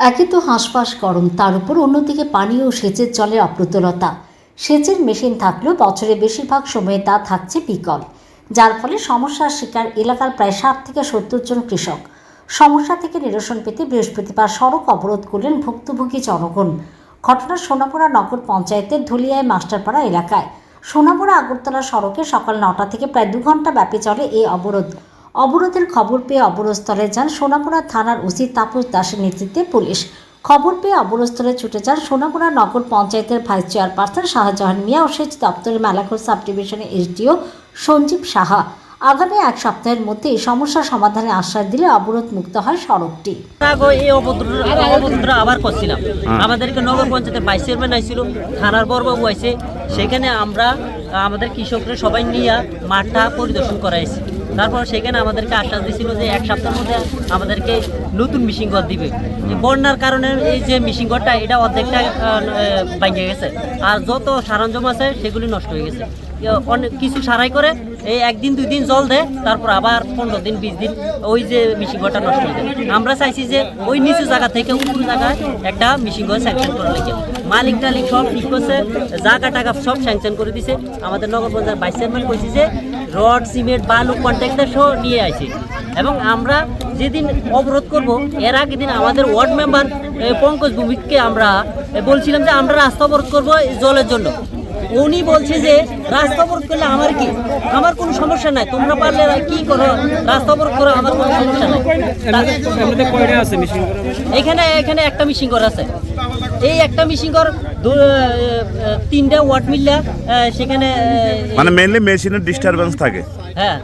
একে তো হাঁসফাঁস গরম, তার উপর অন্যদিকে পানি ও সেচের জলের অপ্রতুলতা। সেচের মেশিন থাকলেও বছরে বেশিরভাগ সময়ে তা থাকছে বিকল, যার ফলে সমস্যার শিকার এলাকার প্রায় 60 থেকে 70 জন কৃষক। সমস্যা থেকে নিরসন পেতে বৃহস্পতিবার সড়ক অবরোধ করলেন ভুক্তভোগী জনগণ। ঘটনা সোনাপুরা নগর পঞ্চায়েতের ধুলিয়ায় মাস্টারপাড়া এলাকায়। সোনাপুরা আগরতলা সড়কে সকাল 9টা থেকে প্রায় 2 ঘন্টা ব্যাপী চলে এই অবরোধ। অবরোধের খবর পেয়ে অবরোধস্থলে যান সোনাপুরা থানার ওসি তাপস দাসের নেতৃত্বে পুলিশ। খবর পেয়ে অবরোধস্থলে ছুটে যান সোনাপুরা নগর পঞ্চায়েতের ভাইস চেয়ারপারসন শাহজাহান মিয়া ও সেচ দপ্তরের মেলাঘর সাব ডিভিশনের এসডিও সঞ্জীব সাহা। আগামী এক সপ্তাহের মধ্যে এই সমস্যার সমাধানে আশ্বাস দিলে অবরোধ মুক্ত হয় সড়কটি। এই অবরোধটা আবার করছিলাম, আমাদেরকে নগর পঞ্চায়েতের ভাইস চেয়ারম্যান আইছিল, থানার বড়বাবু আইছে, সেখানে আমরা আমাদের কৃষকরা সবাই নিয়ে মাঠটা পরিদর্শন করাইছি। তারপর সেখানে আমাদেরকে আশ্বাস দিয়েছিল যে এক সপ্তাহের মধ্যে আমাদেরকে নতুন মেশিন ঘর দিবে। বন্যার কারণে এই যে মেশিন ঘরটা এটা অর্ধেকটা ভেঙে গেছে, আর যত সরঞ্জাম আছে সেগুলি নষ্ট হয়ে গেছে। অনেক কিছু সারাই করে এই একদিন 2 দিন জল দেয়, তারপর আবার 15 দিন 20 দিন ওই যে মেশিন ঘরটা নষ্ট হয়ে যায়। আমরা চাইছি যে ওই নিচু জায়গা থেকে উপর জায়গায় একটা মেশিন ঘর স্যাংশন করে লেগে মালিক টালিক সব ঠিক করছে, জায়গা টাকা সব স্যাংশন করে দিছে। আমাদের নগর পঞ্চায়েত ভাইস চেয়ারম্যান কইছে যে রড সিমেন্ট বালু কন্ট্রাক্টর সহ নিয়ে আসে, এবং আমরা যেদিন অবরোধ করব এর আগের দিন আমাদের ওয়ার্ড মেম্বার পঙ্কজ ভৌমিককে আমরা বলছিলাম যে আমরা রাস্তা অবরোধ করবো জলের জন্য। উনি বলছে যে রাস্তা অবরোধ করলে আমার কি, আমার কোনো সমস্যা নাই, তোমরা পারলে কি করো, রাস্তা অবরোধ করো, আমার কোনো সমস্যা নাই। এখানে এখানে একটা মেশিন ঘর আছে, এই একটা মেশিন ঘর 3টা ওয়াট মিললে সেখানে মানে মেইনলি মেশিনের ডিস্টারবেন্স থাকে। হ্যাঁ।